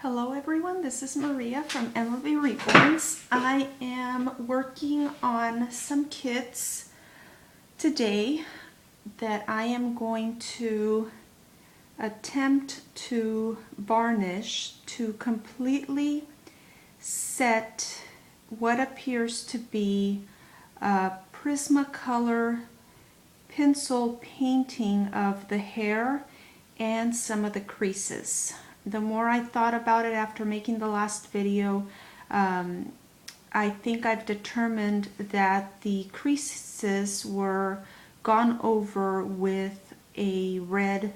Hello everyone, this is Maria from Emily Reborns. I am working on some kits today that I am going to attempt to varnish to completely set what appears to be a Prismacolor pencil painting of the hair and some of the creases. The more I thought about it after making the last video, I think I've determined that the creases were gone over with a red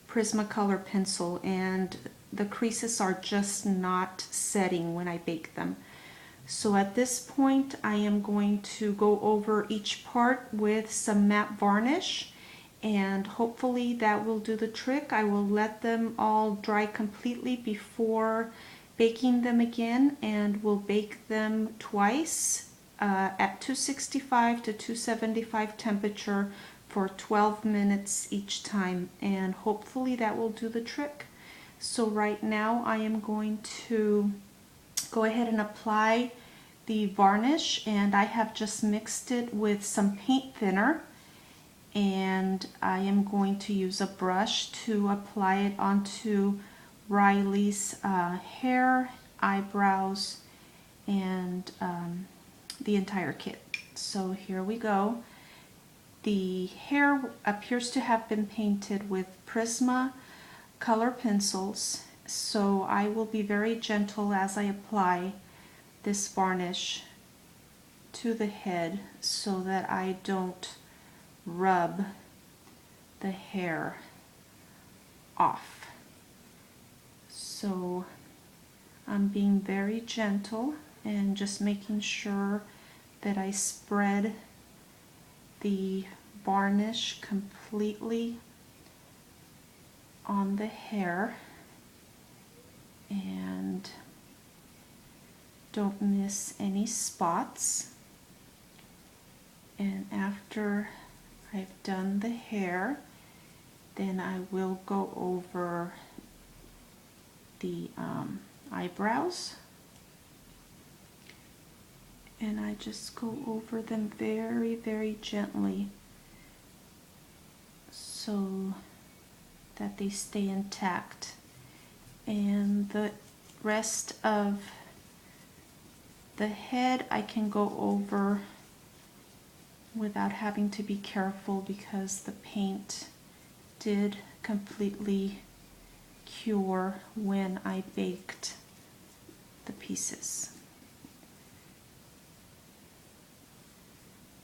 Prismacolor pencil and the creases are just not setting when I bake them. So at this point I am going to go over each part with some matte varnish, and hopefully that will do the trick. I will let them all dry completely before baking them again, and we'll bake them twice at 265 to 275 temperature for 12 minutes each time, and hopefully that will do the trick. So right now I am going to go ahead and apply the varnish, and I have just mixed it with some paint thinner, and I am going to use a brush to apply it onto Riley's hair, eyebrows, and the entire kit. So here we go. The hair appears to have been painted with Prismacolor pencils, so I will be very gentle as I apply this varnish to the head so that I don't rub the hair off. So I'm being very gentle and just making sure that I spread the varnish completely on the hair and don't miss any spots. And after I've done the hair, then I will go over the eyebrows, and I just go over them very, very gently so that they stay intact. And the rest of the head I can go over without having to be careful because the paint did completely cure when I baked the pieces.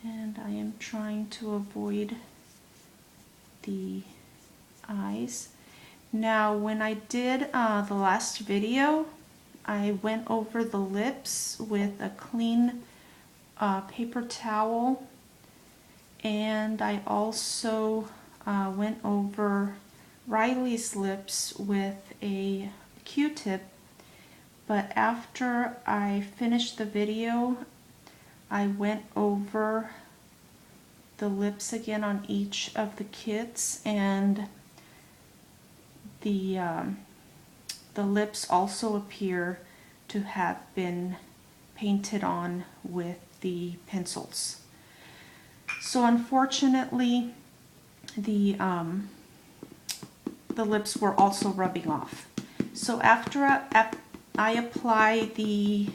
And I am trying to avoid the eyes. Now when I did the last video, I went over the lips with a clean paper towel, and I also went over Riley's lips with a Q-tip, but after I finished the video I went over the lips again on each of the kits, and the lips also appear to have been painted on with the pencils. So unfortunately the lips were also rubbing off. So after I apply the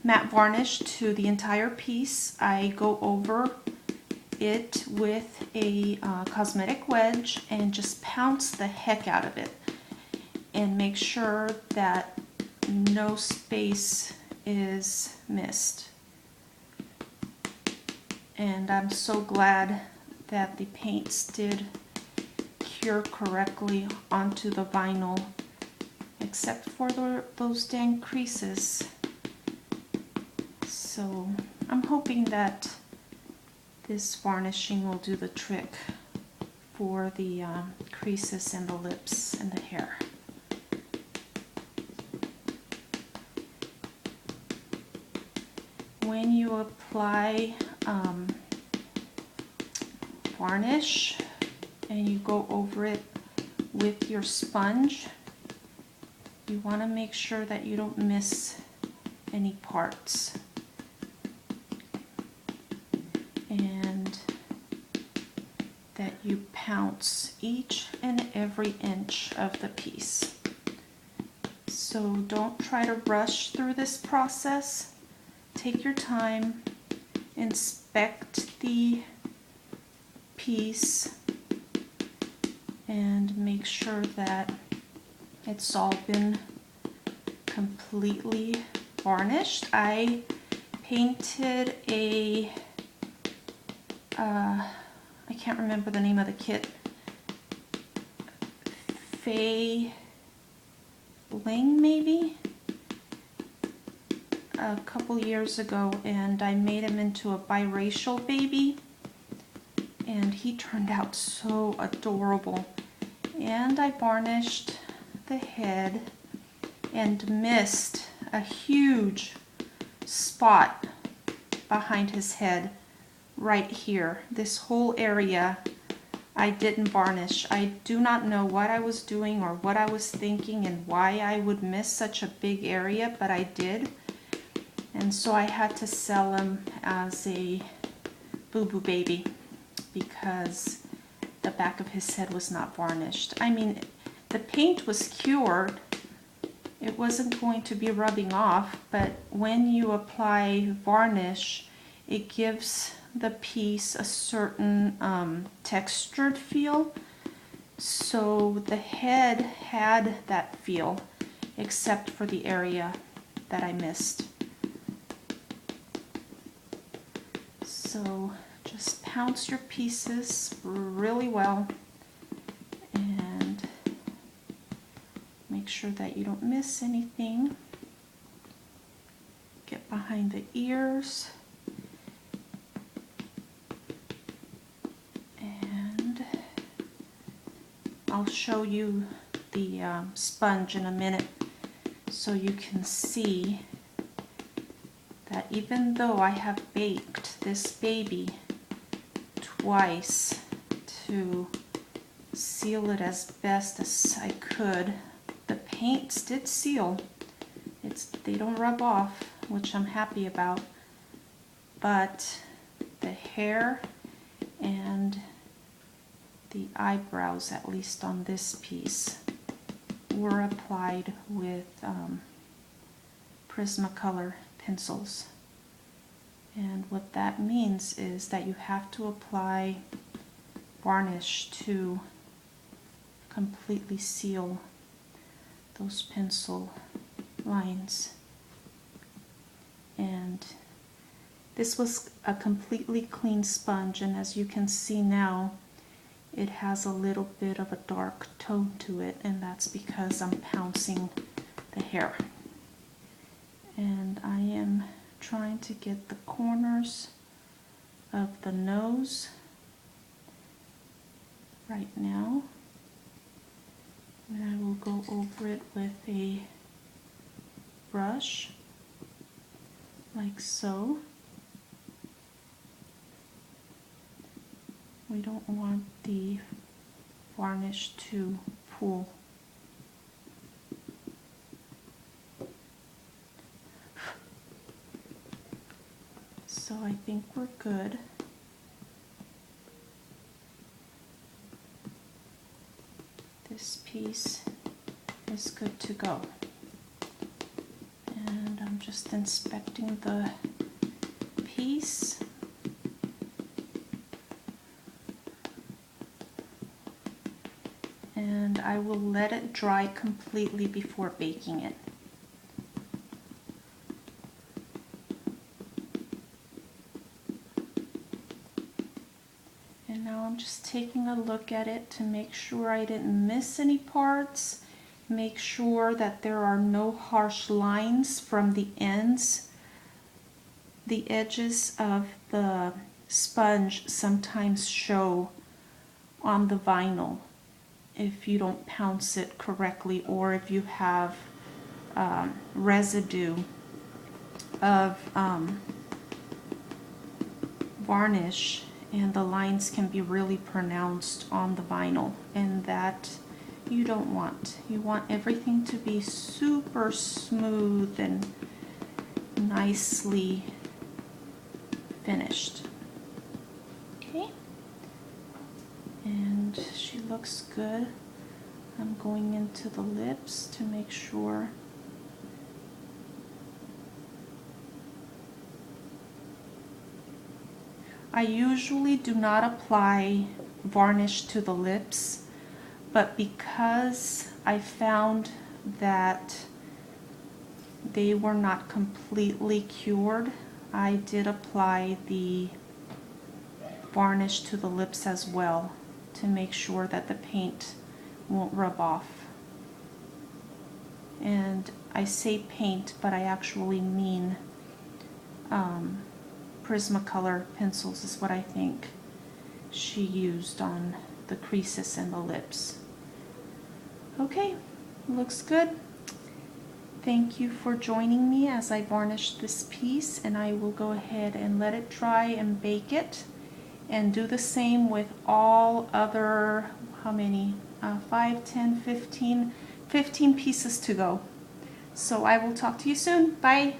matte varnish to the entire piece, I go over it with a cosmetic wedge and just pounce the heck out of it and make sure that no space is missed. And I'm so glad that the paints did cure correctly onto the vinyl, except for those dang creases. So I'm hoping that this varnishing will do the trick for the creases and the lips and the hair. When you apply varnish and you go over it with your sponge, You want to make sure that you don't miss any parts. And that you pounce each and every inch of the piece. So don't try to rush through this process. Take your time, inspect the piece, and make sure that it's all been completely varnished. I painted a, I can't remember the name of the kit, Fay Ling maybe, a couple years ago, and I made him into a biracial baby, and he turned out so adorable. And I varnished the head and missed a huge spot behind his head right here. This whole area I didn't varnish. I do not know what I was doing or what I was thinking and why I would miss such a big area, but I did. And so I had to sell him as a boo-boo baby because the back of his head was not varnished. I mean, the paint was cured. It wasn't going to be rubbing off, but when you apply varnish, it gives the piece a certain textured feel. So the head had that feel, except for the area that I missed. So just pounce your pieces really well and make sure that you don't miss anything. Get behind the ears. And I'll show you the sponge in a minute so you can see that even though I have baked this baby twice to seal it as best as I could, the paints did seal. They don't rub off, which I'm happy about, but the hair and the eyebrows, at least on this piece, were applied with Prismacolor pencils. And what that means is that you have to apply varnish to completely seal those pencil lines. And this was a completely clean sponge, and as you can see now, it has a little bit of a dark tone to it, and that's because I'm pouncing the hair. And I am trying to get the corners of the nose right now. And I will go over it with a brush, like so. We don't want the varnish to pool. So I think we're good. This piece is good to go. And I'm just inspecting the piece. And I will let it dry completely before baking it. And now I'm just taking a look at it to make sure I didn't miss any parts. Make sure that there are no harsh lines from the ends. The edges of the sponge sometimes show on the vinyl if you don't pounce it correctly, or if you have residue of varnish, and the lines can be really pronounced on the vinyl, and that you don't want. You want everything to be super smooth and nicely finished. Okay, and she looks good. I'm going into the lips to make sure. I usually do not apply varnish to the lips, but because I found that they were not completely cured, I did apply the varnish to the lips as well to make sure that the paint won't rub off. And I say paint, but I actually mean Prismacolor pencils is what I think she used on the creases and the lips. Okay, looks good. Thank you for joining me as I varnish this piece, and I will go ahead and let it dry and bake it, and do the same with all other, how many? 5, 10, 15 pieces to go. So I will talk to you soon. Bye.